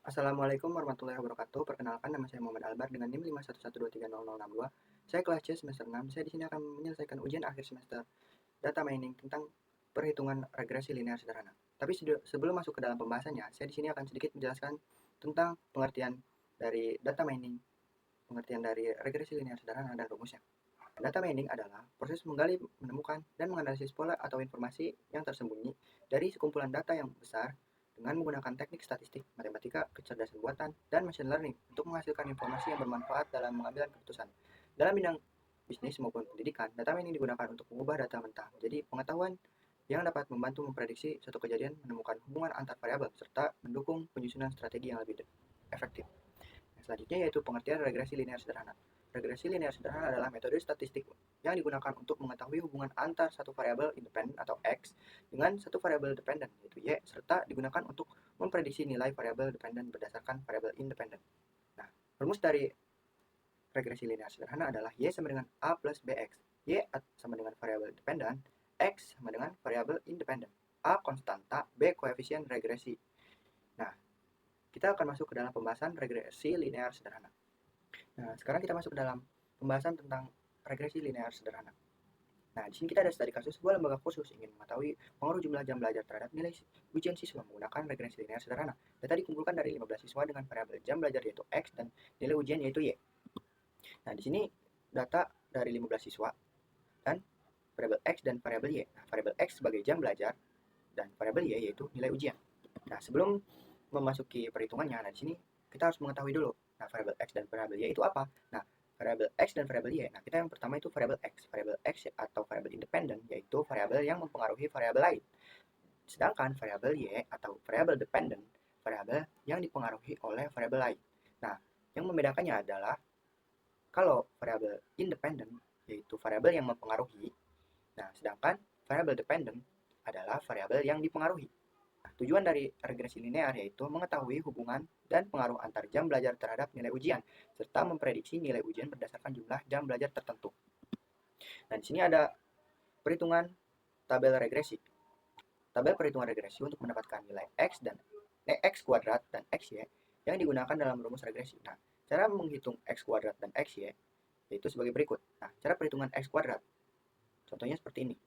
Assalamualaikum warahmatullahi wabarakatuh. Perkenalkan, nama saya Muhammad Albar dengan NIM 511230062. Saya kelas C semester 6. Saya di sini akan menyelesaikan ujian akhir semester data mining tentang perhitungan regresi linear sederhana. Tapi sebelum masuk ke dalam pembahasannya, saya di sini akan sedikit menjelaskan tentang pengertian dari data mining, pengertian dari regresi linear sederhana dan rumusnya. Data mining adalah proses menggali, menemukan, dan menganalisis pola atau informasi yang tersembunyi dari sekumpulan data yang besar dengan menggunakan teknik statistik, matematika, kecerdasan buatan, dan machine learning untuk menghasilkan informasi yang bermanfaat dalam mengambil keputusan. Dalam bidang bisnis maupun pendidikan, data mining digunakan untuk mengubah data mentah menjadi pengetahuan yang dapat membantu memprediksi suatu kejadian, menemukan hubungan antar variabel, serta mendukung penyusunan strategi yang lebih efektif. Selanjutnya yaitu pengertian regresi linear sederhana. Regresi linear sederhana adalah metode statistik yang digunakan untuk mengetahui hubungan antar satu variabel independen atau X dengan satu variabel dependen yaitu Y, serta digunakan untuk memprediksi nilai variabel dependen berdasarkan variabel independen. Nah, rumus dari regresi linear sederhana adalah Y sama dengan A plus BX. Y sama dengan variabel dependen, X sama dengan variabel independen. A konstanta, B koefisien regresi. Nah, kita akan masuk ke dalam pembahasan regresi linear sederhana. Nah, sekarang kita masuk ke dalam pembahasan tentang regresi linear sederhana. Nah, di sini kita ada studi kasus sebuah lembaga khusus ingin mengetahui pengaruh jumlah jam belajar terhadap nilai ujian siswa menggunakan regresi linear sederhana. Data dikumpulkan dari 15 siswa dengan variabel jam belajar yaitu X dan nilai ujian yaitu Y. Nah, di sini data dari 15 siswa dan variabel X dan variabel Y. Nah, variabel X sebagai jam belajar dan variabel Y yaitu nilai ujian. Nah, sebelum memasuki perhitungannya, nah di sini kita harus mengetahui dulu. Nah, variabel X dan variabel Y itu apa? Nah, variabel X dan variabel Y. Nah, kita yang pertama itu variabel X. Variabel X atau variabel independen yaitu variabel yang mempengaruhi variabel lain. Sedangkan variabel Y atau variabel dependen, variabel yang dipengaruhi oleh variabel lain. Nah, yang membedakannya adalah kalau variabel independen yaitu variabel yang mempengaruhi. Nah, sedangkan variabel dependen adalah variabel yang dipengaruhi. Tujuan dari regresi linear yaitu mengetahui hubungan dan pengaruh antar jam belajar terhadap nilai ujian, serta memprediksi nilai ujian berdasarkan jumlah jam belajar tertentu. Dan di sini ada perhitungan tabel regresi. Tabel perhitungan regresi untuk mendapatkan nilai X dan X kuadrat dan XY yang digunakan dalam rumus regresi. Nah, cara menghitung X kuadrat dan XY yaitu sebagai berikut. Nah, cara perhitungan X kuadrat. Contohnya seperti ini.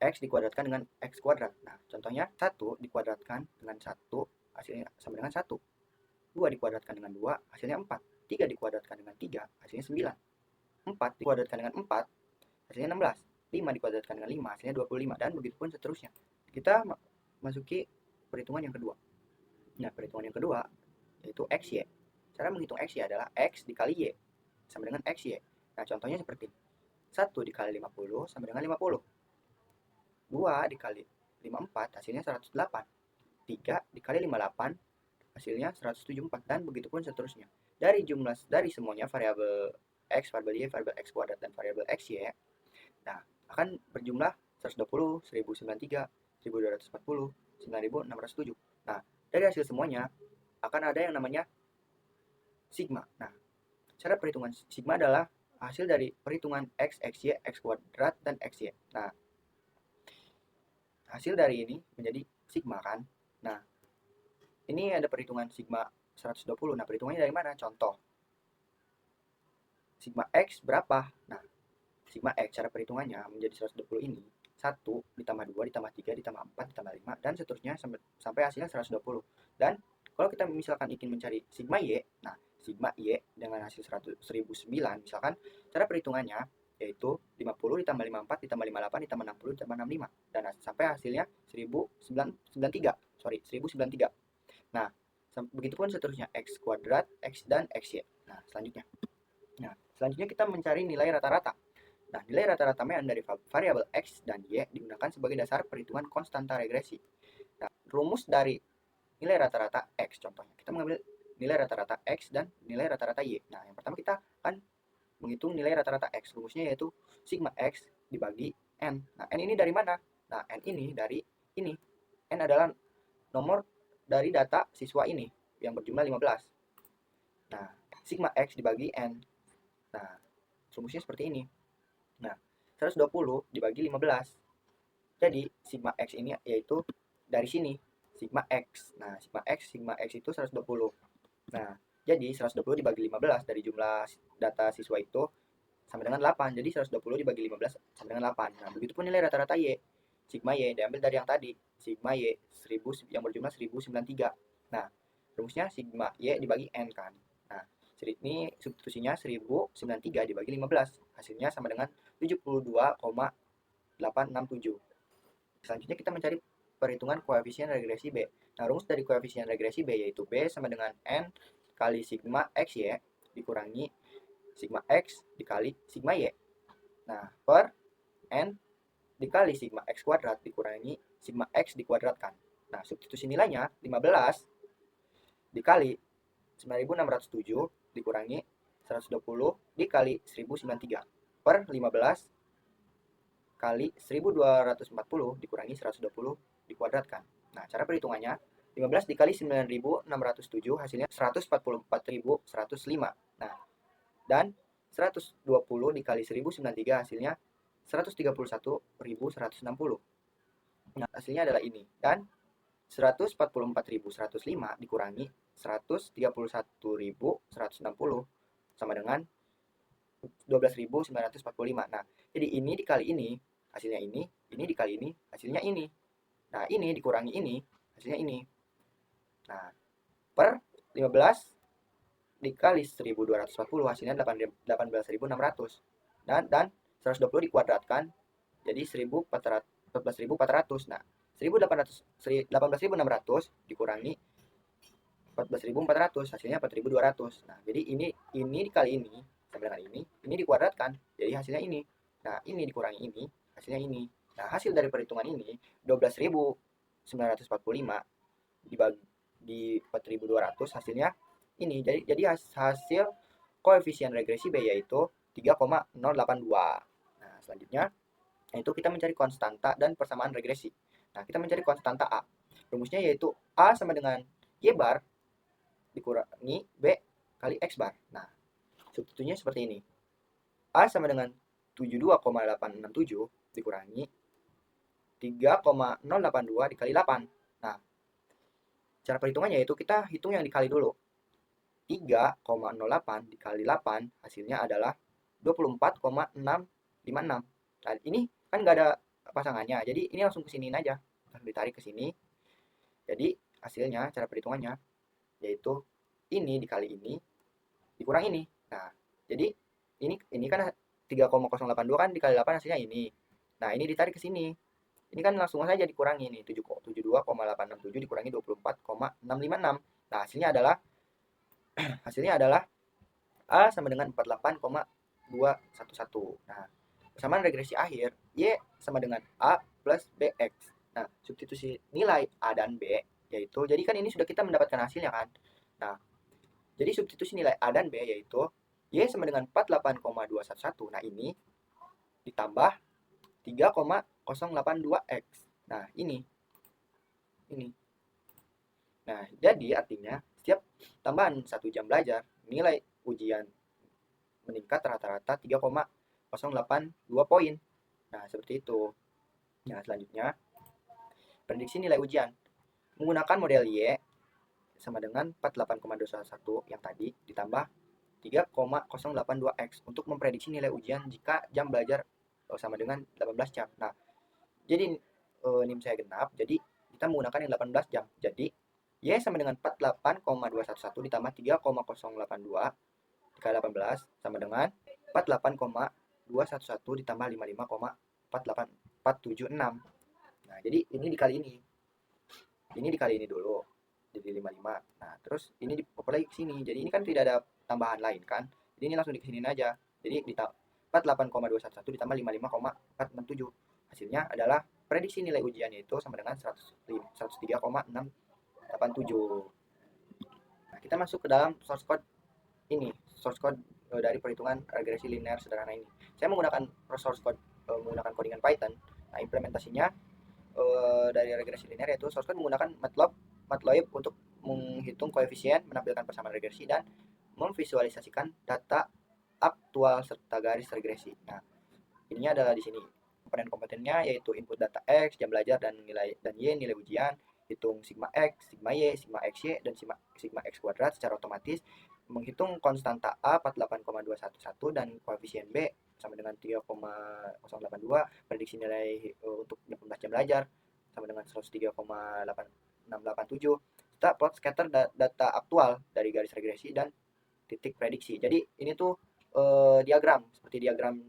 X dikuadratkan dengan X kuadrat. Nah, contohnya 1 dikuadratkan dengan 1 hasilnya sama dengan 1. 2 dikuadratkan dengan 2 hasilnya 4. 3 dikuadratkan dengan 3 hasilnya 9. 4 dikuadratkan dengan 4 hasilnya 16. 5 dikuadratkan dengan 5 hasilnya 25 dan begitu pun seterusnya. Kita masuki perhitungan yang kedua. Nah, perhitungan yang kedua yaitu XY. Cara menghitung XY adalah X dikali Y sama dengan XY. Nah, contohnya seperti 1 dikali 50 sama dengan 50. 2 dikali 54 hasilnya 108. 3 dikali 58 hasilnya 174 dan begitu pun seterusnya. Dari semuanya variabel X, variabel Y, variabel X kuadrat dan variabel XY, nah akan berjumlah 120, 1093, 1240, 9607. Nah, dari hasil semuanya akan ada yang namanya sigma. Nah, cara perhitungan sigma adalah hasil dari perhitungan X, XY, X kuadrat, dan XY. Nah, hasil dari ini menjadi sigma kan. Nah, ini ada perhitungan sigma 120. Nah, perhitungannya dari mana? Contoh. Sigma X berapa? Nah, sigma X cara perhitungannya menjadi 120 ini 1 ditambah 2 ditambah 3 ditambah 4 ditambah 5 dan seterusnya sampai hasilnya 120. Dan kalau kita misalkan ingin mencari sigma Y, nah sigma Y dengan hasil 1009 misalkan cara perhitungannya yaitu 50 ditambah 54 ditambah 58 ditambah 60 ditambah 65 dan sampai hasilnya 1093. 1093. Nah, begitupun seterusnya X kuadrat, X dan XY. Nah, selanjutnya kita mencari nilai rata-rata. Nah, nilai rata-rata mean dari variabel X dan Y digunakan sebagai dasar perhitungan konstanta regresi. Nah, rumus dari nilai rata-rata X contohnya. Kita mengambil nilai rata-rata X dan nilai rata-rata Y. Nah, yang pertama kita akan menghitung nilai rata-rata X. Rumusnya yaitu sigma X dibagi N. Nah, N ini dari mana? Nah, N ini dari ini. N adalah nomor dari data siswa ini yang berjumlah 15. Nah, sigma X dibagi N. Nah, rumusnya seperti ini. Nah, 120 dibagi 15. Jadi, sigma X ini yaitu dari sini. sigma X. Nah, sigma X itu 120. Nah, jadi 120 dibagi 15 dari jumlah data siswa itu sama dengan 8. Jadi 120 dibagi 15 sama dengan 8. Nah, begitupun nilai rata-rata Y. Sigma Y diambil dari yang tadi. Sigma Y 1000 yang berjumlah 1093. Nah, rumusnya sigma Y dibagi N kan. Nah, ini substitusinya 1093 dibagi 15. Hasilnya sama dengan 72,867. Selanjutnya kita mencari perhitungan koefisien regresi B. Nah, rumus dari koefisien regresi B yaitu B sama dengan N kali sigma XY dikurangi sigma X dikali sigma Y. Nah, per N dikali sigma X kuadrat dikurangi sigma X dikuadratkan. Nah, substitusi nilainya 15 dikali 9607 dikurangi 120 dikali 1093 per 15 kali 1240 dikurangi 120 dikuadratkan. Nah, cara perhitungannya 15 dikali 9607 hasilnya 144.105. Nah, dan 120 dikali 1093 hasilnya 131.160. Nah, hasilnya adalah ini. Dan 144.105 dikurangi 131.160 sama dengan 12.945. Nah, jadi ini dikali ini, hasilnya ini dikali ini, hasilnya ini. Nah, ini dikurangi ini, hasilnya ini. Nah, per 15 dikali 1240 hasilnya 18.600. Dan 120 dikuadratkan jadi 14.400. Nah, 18.600 dikurangi 14.400 hasilnya 4.200. Nah, jadi ini dikali ini sama dengan ini dikuadratkan jadi hasilnya ini. Nah, ini dikurangi ini hasilnya ini. Nah, hasil dari perhitungan ini 12.945 dibagi 4.200 hasilnya ini. Jadi hasil koefisien regresi B yaitu 3,082. Nah, selanjutnya yaitu kita mencari konstanta dan persamaan regresi. Nah, kita mencari konstanta A. Rumusnya yaitu A sama dengan Y bar dikurangi B kali X bar. Nah, substitusinya seperti ini. A sama dengan 72,867 dikurangi 3,082 dikali 8. Nah, cara perhitungannya yaitu kita hitung yang dikali dulu. 3,08 dikali 8 hasilnya adalah 24,656. Nah, ini kan nggak ada pasangannya, jadi ini langsung kesiniin aja. Langsung ditarik ke sini. Jadi hasilnya cara perhitungannya yaitu ini dikali ini dikurang ini. Nah, jadi ini kan 3,082 kan dikali 8 hasilnya ini. Nah, ini ditarik ke sini. Ini kan langsung saja dikurangi nih 72,867 dikurangi 24,656. Nah, hasilnya adalah A sama dengan 48,211. Nah, persamaan regresi akhir Y sama dengan A plus BX. Nah, substitusi nilai A dan B yaitu, jadi kan ini sudah kita mendapatkan hasilnya kan. Nah, jadi substitusi nilai A dan B yaitu Y sama dengan 48,211. Nah, ini ditambah 3,082X. Nah, ini. Nah, jadi artinya setiap tambahan 1 jam belajar, nilai ujian meningkat rata-rata 3,082 poin. Nah, seperti itu. Nah, selanjutnya prediksi nilai ujian. Menggunakan model Y sama dengan 48,211 yang tadi ditambah 3,082X untuk memprediksi nilai ujian jika jam belajar sama dengan 18 jam. Nah, jadi NIM saya genap, jadi kita menggunakan yang 18 jam. Jadi Y sama dengan 48,211 ditambah 3,082 dikali 18 sama dengan 48,211 ditambah 55,48476. Nah, jadi ini dikali ini. Ini dikali ini dulu. Jadi 55. Nah, terus ini dipopulasi lagi ke sini. Jadi ini kan tidak ada tambahan lain kan. Jadi ini langsung dikesinin aja. Jadi 48,211 ditambah 55,467. Hasilnya adalah prediksi nilai ujian yaitu sama dengan 103,687. Nah, kita masuk ke dalam source code ini. Source code dari perhitungan regresi linear sederhana ini. Saya menggunakan source code menggunakan codingan Python. Nah, implementasinya dari regresi linear yaitu source code menggunakan MATLAB untuk menghitung koefisien, menampilkan persamaan regresi, dan memvisualisasikan data aktual serta garis regresi. Nah, ininya adalah di sini. Komponen-komponennya yaitu input data X, jam belajar, dan Y nilai ujian, hitung sigma X, sigma Y, sigma XY, dan sigma X kuadrat secara otomatis, menghitung konstanta A 48,211 dan koefisien B sama dengan 3,082, prediksi nilai untuk 18 jam belajar sama dengan 103,8687, serta plot scatter data aktual dari garis regresi dan titik prediksi. Jadi ini tuh diagram, seperti diagram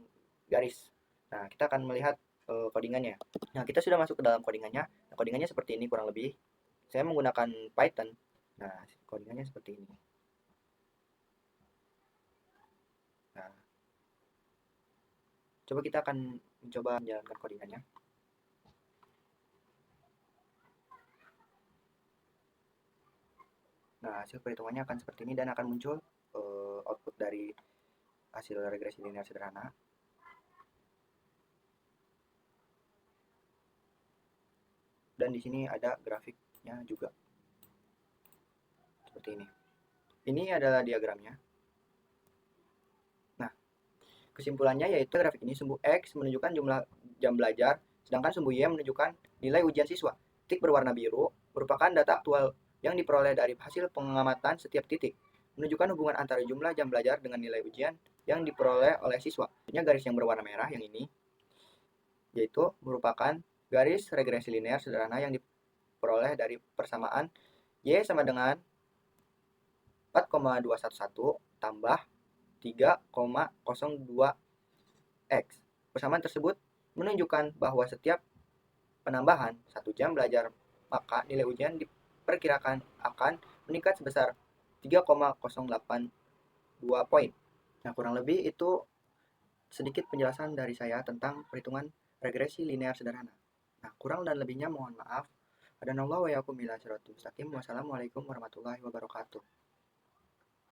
garis. Nah, kita akan melihat codingannya. Nah, kita sudah masuk ke dalam codingannya. Nah, codingannya seperti ini kurang lebih. Saya menggunakan Python. Nah, codingannya seperti ini. Nah, coba kita akan mencoba menjalankan codingannya. Nah, hasil perhitungannya akan seperti ini dan akan muncul output dari hasil regresi linear sederhana. Dan di sini ada grafiknya juga. Seperti ini. Ini adalah diagramnya. Nah, kesimpulannya yaitu grafik ini sumbu X menunjukkan jumlah jam belajar, sedangkan sumbu Y menunjukkan nilai ujian siswa. Titik berwarna biru merupakan data aktual yang diperoleh dari hasil pengamatan setiap titik, menunjukkan hubungan antara jumlah jam belajar dengan nilai ujian yang diperoleh oleh siswa. Garis yang berwarna merah yang ini, yaitu merupakan garis regresi linear sederhana yang diperoleh dari persamaan Y sama dengan 4,211 tambah 3,02 X. Persamaan tersebut menunjukkan bahwa setiap penambahan 1 jam belajar, maka nilai ujian diperkirakan akan meningkat sebesar 3,082 poin. Nah, kurang lebih itu sedikit penjelasan dari saya tentang perhitungan regresi linear sederhana. Nah, kurang dan lebihnya mohon maaf. Wassalamualaikum warahmatullahi wabarakatuh.